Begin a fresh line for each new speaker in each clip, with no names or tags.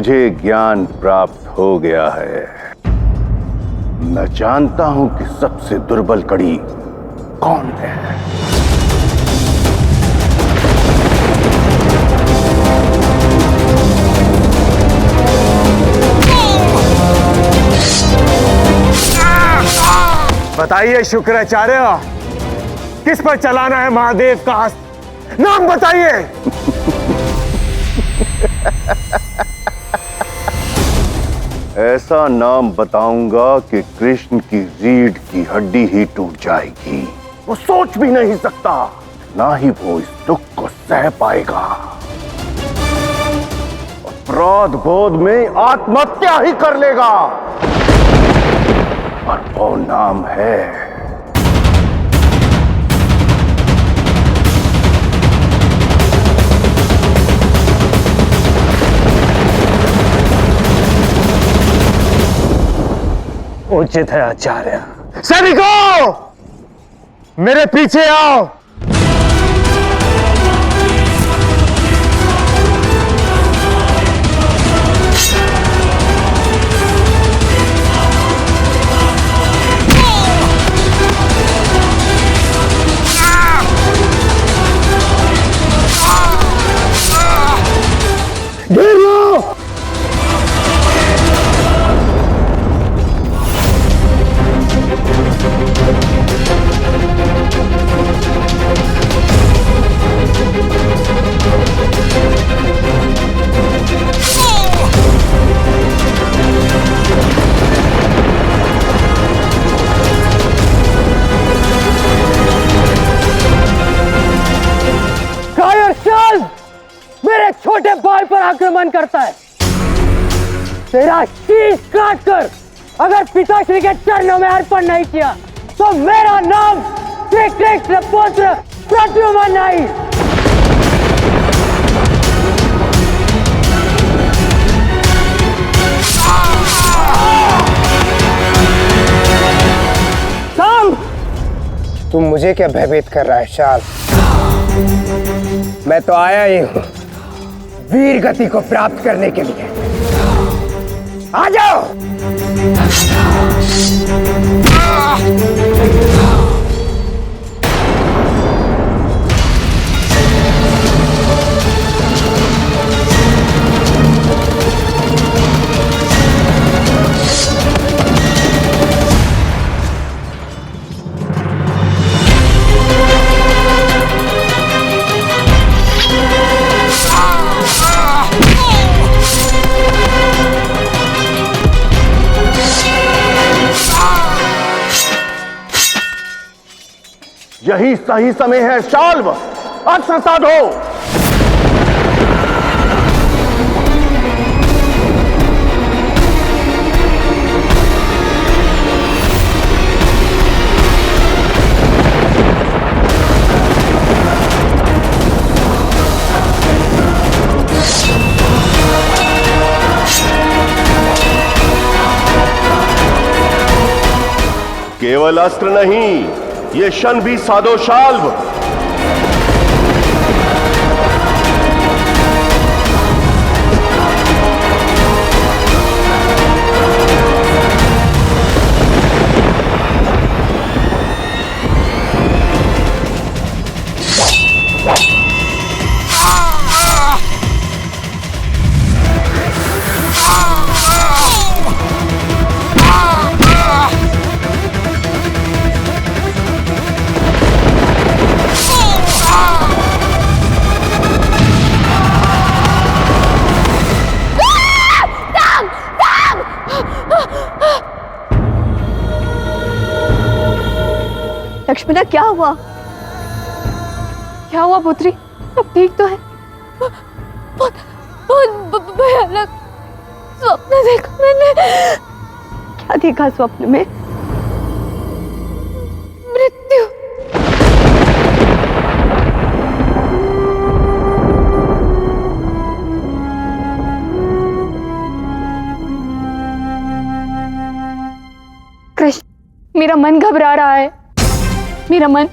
मुझे ज्ञान प्राप्त हो गया है। मैं जानता हूं कि सबसे दुर्बल कड़ी कौन है।
बताइए शुक्राचार्य, किस पर चलाना है महादेव का हस्त? नाम बताइए।
ऐसा नाम बताऊंगा कि कृष्ण की रीढ़ की हड्डी ही टूट जाएगी। वो सोच भी नहीं सकता, ना ही वो इस दुख को सह पाएगा। अपराध बोध में आत्महत्या ही कर लेगा। और वो नाम है
उचित है आचार्य। सैनिकों, मेरे पीछे आओ। घेर लो। मेरे छोटे भाई पर आक्रमण करता है। तेरा शीश काटकर अगर पिताश्री के चरणों में अर्पण नहीं किया तो मेरा नाम श्री कृष्ण पुत्र प्रद्युम्न नहीं।
शाम, तुम मुझे क्या भयभीत कर रहा है शाल? मैं तो आया ही हूं वीर गति को प्राप्त करने के लिए। आ जाओ।
यही सही समय है शाल्व, अस्त्र साधो। केवल अस्त्र नहीं, ये शन भी साधो शाल्व।
लक्ष्मणा, क्या हुआ? क्या हुआ पुत्री? अब ठीक तो है? बहुत भयानक स्वप्न देखा मैंने। क्या देखा स्वप्न में? मृत्यु। कृष्ण, मेरा मन घबरा रहा है। मेरा मन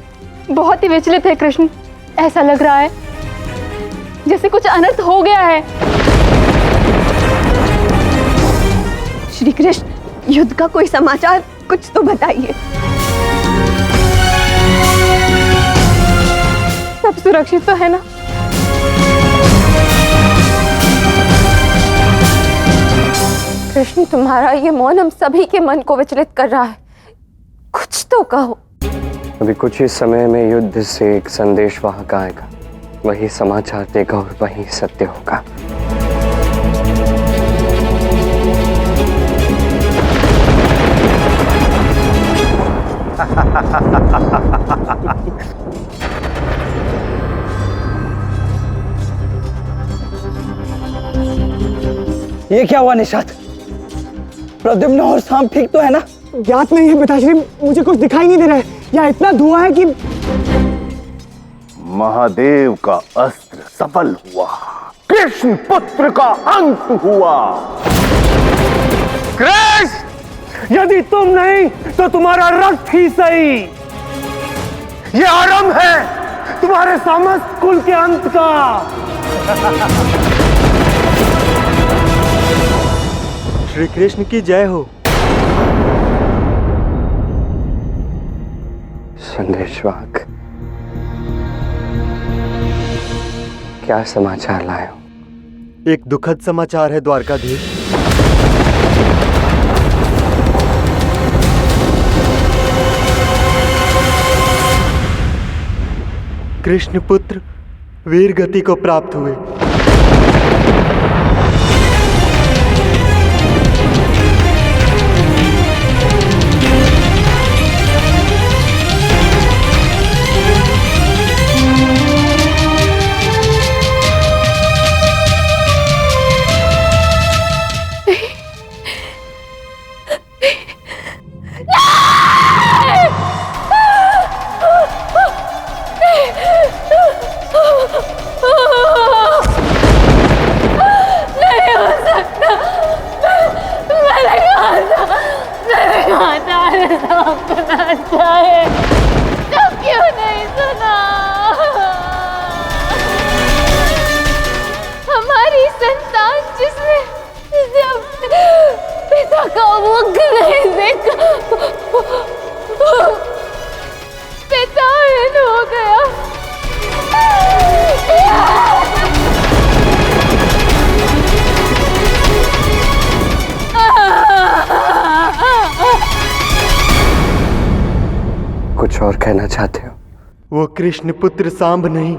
बहुत ही विचलित है कृष्ण। ऐसा लग रहा है जैसे कुछ अनर्थ हो गया है।
श्री कृष्ण, युद्ध का कोई समाचार कुछ तो बताइए।
सब सुरक्षित तो है ना? कृष्ण, तुम्हारा ये मौन हम सभी के मन को विचलित कर रहा है, कुछ तो कहो।
अभी कुछ ही समय में युद्ध से एक संदेशवाहक आएगा, वही समाचार देगा और वही सत्य होगा।
ये क्या हुआ निषाद? प्रद्युम्न और सांप ठीक तो है ना?
ज्ञात नहीं है पिताश्री, मुझे कुछ दिखाई नहीं दे रहा है। यहाँ इतना धुआं है कि
महादेव का अस्त्र सफल हुआ, कृष्ण पुत्र का अंत हुआ।
कृष्ण, यदि तुम नहीं तो तुम्हारा रक्त ही सही। ये आरंभ है तुम्हारे समस्त कुल के अंत का।
श्री कृष्ण की जय हो।
संदेशवाहक, क्या समाचार लाए हो?
एक दुखद समाचार है द्वारकाधीश। कृष्ण पुत्र वीर गति को प्राप्त हुए।
हमारी संतान जिसने पिता का मुख नहीं देखा, पिताहीन हो गया।
कुछ और कहना चाहते हो?
वो कृष्ण पुत्र सांब नहीं,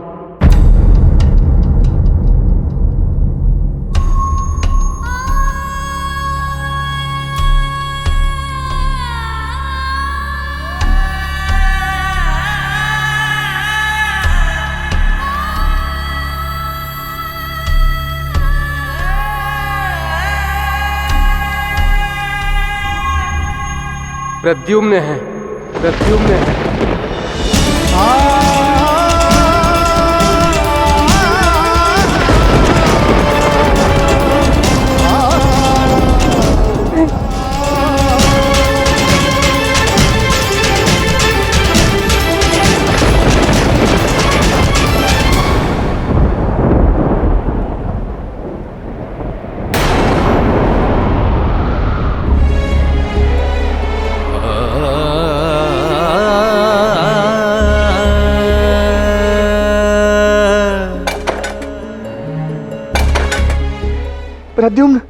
प्रद्युम्न है, प्रद्युम्न है।
प्रद्युम्न।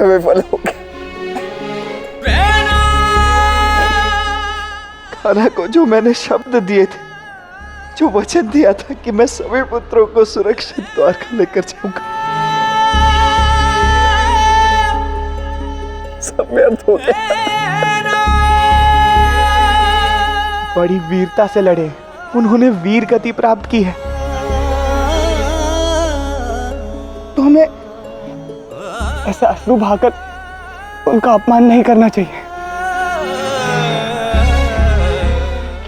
विफल हो गया।
खाना को जो मैंने शब्द दिए थे, जो वचन दिया था कि मैं सभी पुत्रों को सुरक्षित द्वारका लेकर जाऊंगा, सब व्यर्थ हो गया। बड़ी वीरता से लड़े, उन्होंने वीर गति प्राप्त की है, तो हमें ऐसा अश्रु बहाकर उनका अपमान नहीं करना चाहिए।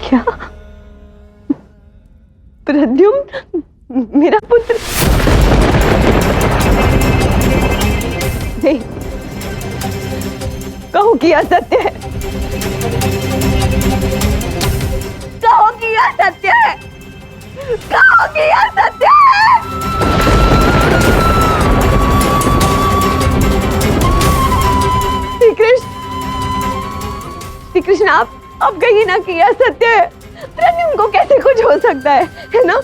क्या प्रद्युम्न मेरा पुत्र? नहीं, कहो कि असत्य है। अब कहीं ना किया सत्य है, प्रद्युम्न को कैसे कुछ हो सकता है ना?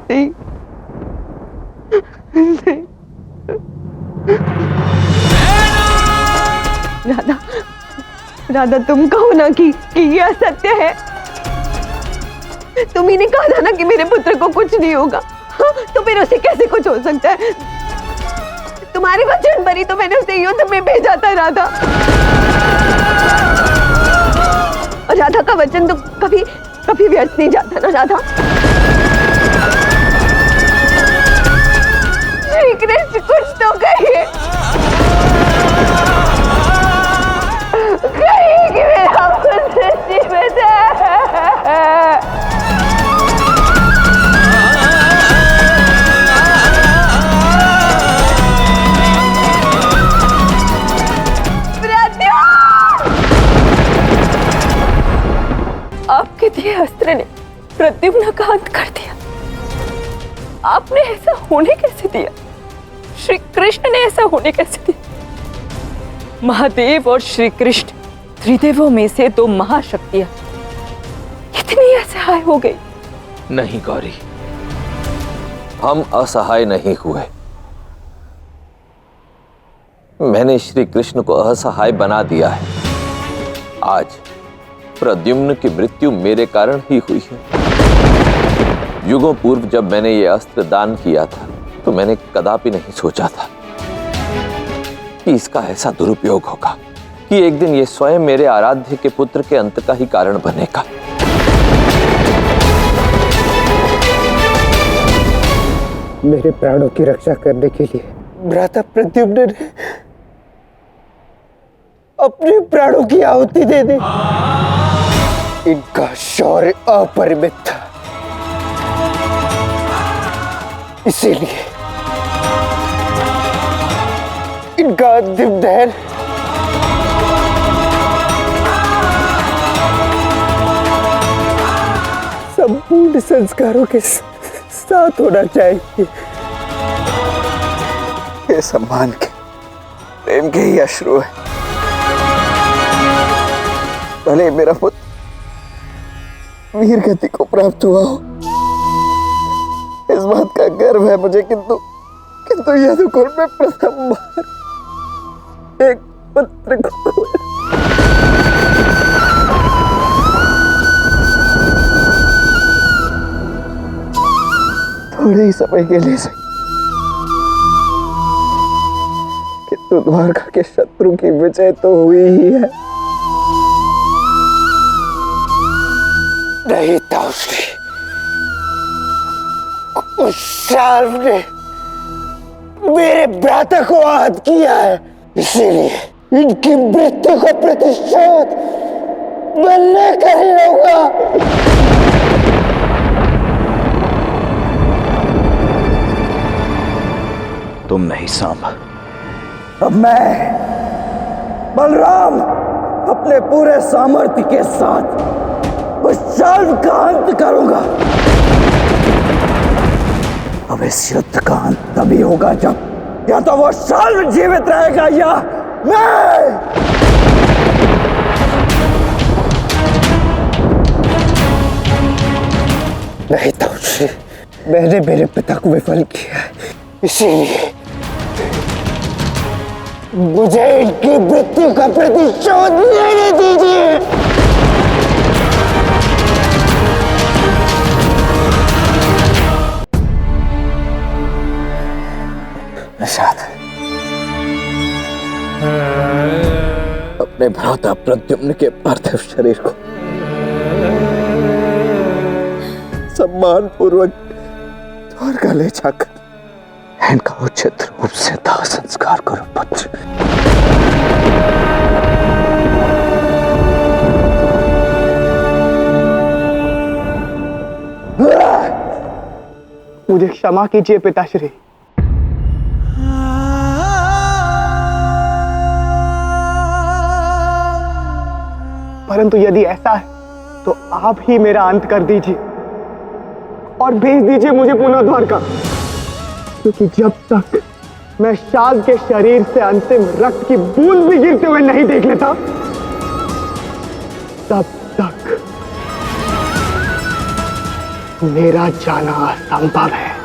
नहीं, नहीं। राधा, राधा तुम कहो ना कि ये असत्य है। तुम ही ने कहा था ना कि मेरे पुत्र को कुछ नहीं होगा, हाँ? तो फिर उसे कैसे कुछ हो सकता है? तुम्हारे वचन पर ही तो मैंने उसे युद्ध में भेजा था राधा। और राधा का वचन तो कभी कभी व्यर्थ नहीं जाता ना राधा। श्री कृष्ण कुछ तो कहिए, कहिए कि मेरा पुत्र जीवित है।
आपके दिए अस्त्र ने प्रद्युम्न का अंत कर दिया। आपने ऐसा होने कैसे दिया? श्री कृष्ण ने ऐसा होने कैसे दिया? महादेव और श्री कृष्ण त्रिदेवों में से दो महाशक्तियां इतनी असहाय हो गई।
नहीं गौरी, हम असहाय नहीं हुए। मैंने श्री कृष्ण को असहाय बना दिया है। आज प्रद्युम्न की मृत्यु मेरे कारण ही हुई है। युगों पूर्व जब मैंने ये अस्त्र दान किया था तो मैंने कदापि नहीं सोचा था कि इसका ऐसा दुरुपयोग होगा कि एक दिन ये स्वयं मेरे आराध्य के पुत्र के अंत का ही कारण बनेगा।
मेरे प्राणों की रक्षा करने के लिए भ्राता प्रद्युम्न ने अपने प्राणों की आहुति दे दी। इनका शौर्य अपरिमित था, इसीलिए इनका अंतिम दहन संपूर्ण संस्कारों के साथ होना चाहिए। ये सम्मान के प्रेम के ही अश्रु है। भले मेरा पुत्र वीर गति को प्राप्त हुआ हो, इस बात का गर्व है मुझे, किंतु यदुकुल में प्रथम बार एक पुत्र को थोड़े ही समय के लिए सही, किंतु द्वारका के शत्रु की विजय तो हुई ही है। नहीं था उस शार्व ने मेरे भ्राता को आहत किया है, इसीलिए इनकी मृत्यु का प्रतिशोध मैं लेकर ही रहूंगा।
तुम नहीं सांबा।
अब मैं बलराम अपने पूरे सामर्थ्य के साथ उस शाल्व का अंत करूंगा। अब इस युद्ध का अंत तभी होगा जब या तो वो शाल्व जीवित रहेगा या मैं। नहीं तो मैंने मेरे पिता को विफल किया है, इसीलिए मुझे इनकी मृत्यु का प्रतिशोध लेने दीजिए। अपने भ्राता प्रद्युम्न के पार्थिव शरीर को सम्मान पूर्वक द्वारका ले जाकर इनका उचित रूप से दाह संस्कार करो पुत्र।
मुझे क्षमा कीजिए पिताश्री। परंतु यदि ऐसा है तो आप ही मेरा अंत कर दीजिए और भेज दीजिए मुझे पुनः द्वारका।
क्योंकि जब तक मैं शाल के शरीर से अंतिम रक्त की बूंद भी गिरते हुए नहीं देख लेता, तब तक मेरा जाना असंभव है।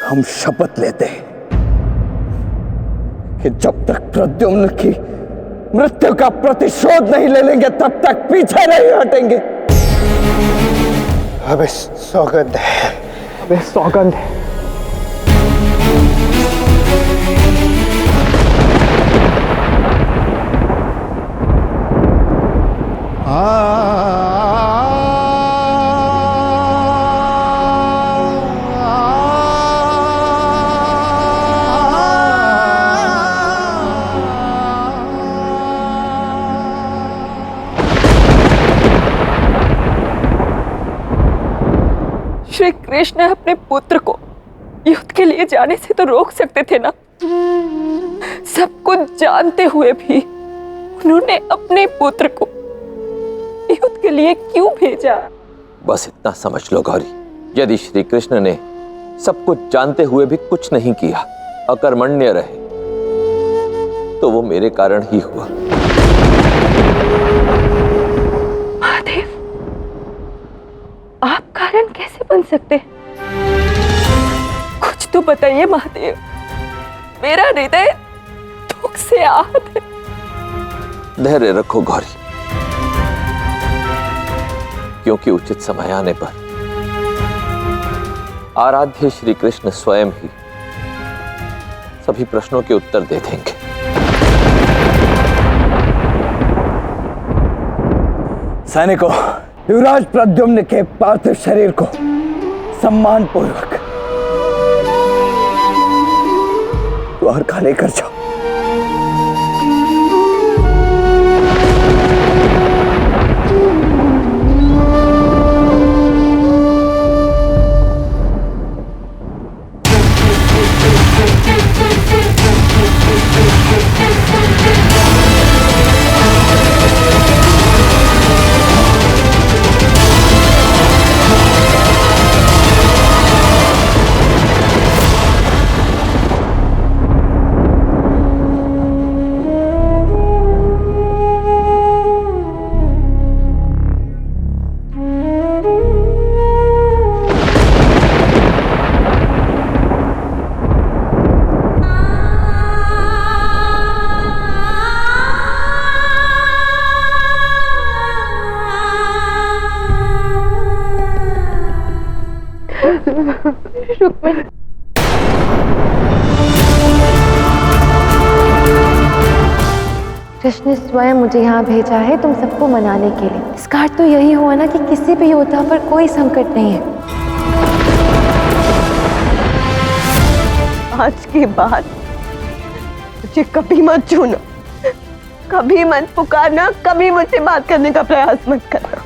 हम शपथ लेते हैं कि जब तक प्रद्युम्न की मृत्यु का प्रतिशोध नहीं ले लेंगे तब तक पीछे नहीं हटेंगे। हमें सौगंध है, हमें सौगंध है।
श्री कृष्ण अपने पुत्र को युद्ध के लिए जाने से तो रोक सकते थे ना। सब कुछ जानते हुए भी उन्होंने अपने पुत्र को युद्ध के लिए क्यों भेजा?
बस इतना समझ लो गौरी, यदि श्री कृष्ण ने सब कुछ जानते हुए भी कुछ नहीं किया, अकर्मण्य रहे, तो वो मेरे कारण ही हुआ।
महादेव, आप कारण कैसे बन सकते हैं? कुछ तो बताइए महादेव, मेरा हृदय दुख से आहत है।
धैर्य रखो गौरी, क्योंकि उचित समय आने पर आराध्य श्री कृष्ण स्वयं ही सभी प्रश्नों के उत्तर दे देंगे।
सैनिकों, युवराज प्रद्युम्न के पार्थिव शरीर को सम्मान पूर्वक द्वारका लेकर जाओ।
कृष्ण ने स्वयं मुझे यहाँ भेजा है तुम सबको मनाने के लिए। इसका अर्थ तो यही हुआ ना कि किसी भी योद्धा पर कोई संकट नहीं है।
आज के बाद मुझे कभी मत छूना, कभी मत पुकारना, कभी मुझसे बात करने का प्रयास मत करना,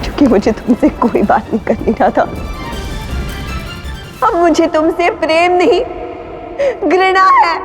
क्योंकि मुझे तुमसे कोई बात नहीं करनी था। अब मुझे तुमसे प्रेम नहीं, घृणा है।